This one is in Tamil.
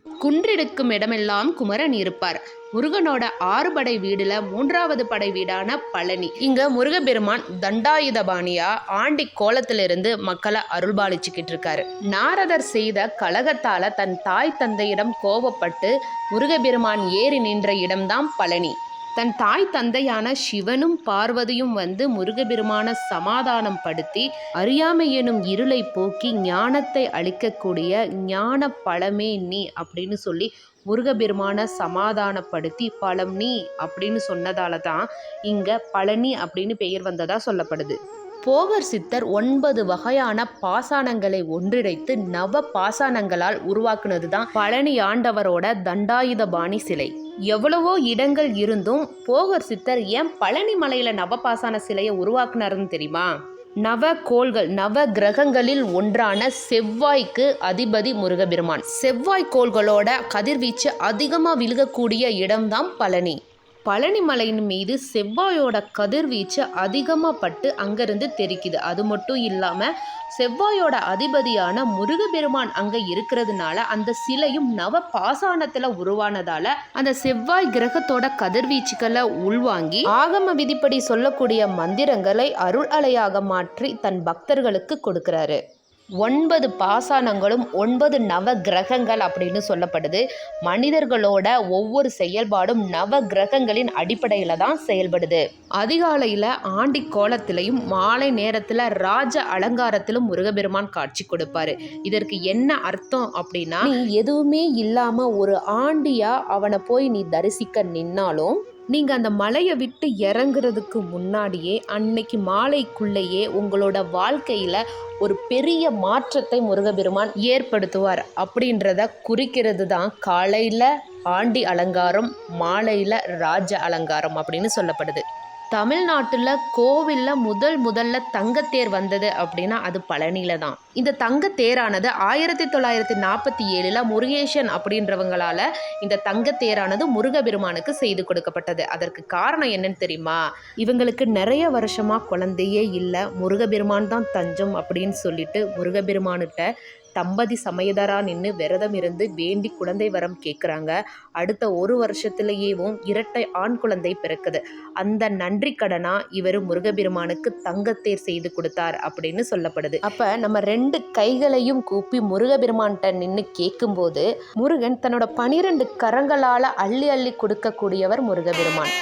குன்றிருக்கும் இடமெல்லாம் குமரன் இருப்பார். முருகனோட 6 படை வீடுல 3வது படை வீடான பழனி. இங்க முருகப்பெருமான் தண்டாயுதபாணியா ஆண்டி கோலத்திலிருந்து மக்களை அருள்பாலிச்சுக்கிட்டு இருக்காரு. நாரதர் செய்த கலகத்தால தன் தாய் தந்தையிடம் கோபப்பட்டு முருகப்பெருமான் ஏறி நின்ற இடம்தான் பழனி. தன் தாய் தந்தையான சிவனும் பார்வதியும் வந்து முருகப்பெருமான சமாதானம் படுத்தி அறியாமை எனும் இருளை போக்கி ஞானத்தை அளிக்கக்கூடிய ஞான பழமே நீ அப்படின்னு சொல்லி முருகப்பெருமான சமாதானப்படுத்தி பழம் நீ அப்படின்னு சொன்னதால தான் இங்க பழனி அப்படின்னு பெயர் வந்ததா சொல்லப்படுது. போகர் சித்தர் 9 வகையான பாசானங்களை ஒன்றிணைத்து நவ பாசானங்களால் உருவாக்குனது தான் பழனி ஆண்டவரோட தண்டாயுதபாணி சிலை. எவ்வளவோ இடங்கள் இருந்தும் போகர் சித்தர் ஏன் பழனி மலையில நவபாசான சிலையை உருவாக்குனாருன்னு தெரியுமா? நவ கோள்கள் நவ கிரகங்களில் ஒன்றான செவ்வாய்க்கு அதிபதி முருகப்பெருமான். செவ்வாய் கோள்களோட கதிர்வீச்சு அதிகமாக விழுகக்கூடிய இடம்தான் பழனி. பழனி மலையின் மீது செவ்வாயோட கதிர்வீச்சு அதிகமாக பட்டு அங்கேருந்து தெரிக்குது. அது மட்டும் இல்லாமல் செவ்வாயோட அதிபதியான முருகப்பெருமான் அங்கே இருக்கிறதுனால அந்த சிலையும் நவ பாசானத்தில் உருவானதால அந்த செவ்வாய் கிரகத்தோட கதிர்வீச்சுக்களை உள்வாங்கி ஆகம விதிப்படி சொல்லக்கூடிய மந்திரங்களை அருள் அலையாக மாற்றி தன் பக்தர்களுக்கு கொடுக்கிறாரு. 9 பாசானங்களும் 9 நவ கிரகங்கள் அப்படின்னு சொல்லப்படுது. மனிதர்களோட ஒவ்வொரு செயல்பாடும் நவ கிரகங்களின் அடிப்படையில் தான் செயல்படுது. அதிகாலையில் ஆண்டி கோலத்திலையும் மாலை நேரத்தில் ராஜ அலங்காரத்திலும் முருகப்பெருமான் காட்சி கொடுப்பாரு. இதற்கு என்ன அர்த்தம் அப்படின்னா, நீ எதுவுமே இல்லாமல் ஒரு ஆண்டியா அவனை போய் நீ தரிசிக்க நின்னாலும் நீங்கள் அந்த மலையை விட்டு இறங்குறதுக்கு முன்னாடியே அன்னைக்கு மாலைக்குள்ளேயே உங்களோட வாழ்க்கையில் ஒரு பெரிய மாற்றத்தை முருகப்பெருமான் ஏற்படுத்துவார் அப்படின்றத குறிக்கிறது தான் காலையில் ஆண்டி அலங்காரம், மாலையில் ராஜ அலங்காரம் அப்படின்னு சொல்லப்படுது. தமிழ்நாட்டில் கோவிலில் முதல்ல தங்கத்தேர் வந்தது அப்படின்னா அது பழனியில் தான். இந்த தங்கத்தேரானது 1947 முருகேசன் அப்படின்றவங்களால இந்த தங்கத்தேரானது முருகப்பெருமானுக்கு செய்து கொடுக்கப்பட்டது. அதற்கு காரணம் என்னன்னு தெரியுமா? இவங்களுக்கு நிறைய வருஷமாக குழந்தையே இல்லை, முருகப்பெருமான் தான் தஞ்சம் அப்படின்னு சொல்லிட்டு முருகப்பெருமானுகிட்ட தம்பதி சமயதரா நின்று விரதம் இருந்து வேண்டி குழந்தை வரம் கேட்குறாங்க. அடுத்த 1 வருஷத்துலேயேவும் 2 ஆண் குழந்தை பிறக்குது. அந்த நன்றி கடனா இவர் முருகப்பெருமானுக்கு தங்கத்தேர் செய்து கொடுத்தார் அப்படின்னு சொல்லப்படுது. அப்போ நம்ம 2 கைகளையும் கூப்பி முருகப்பெருமான்கிட்ட நின்று கேட்கும்போது முருகன் தன்னோட 12 கரங்களால் அள்ளி அள்ளி கொடுக்கக்கூடியவர் முருகப்பெருமான்.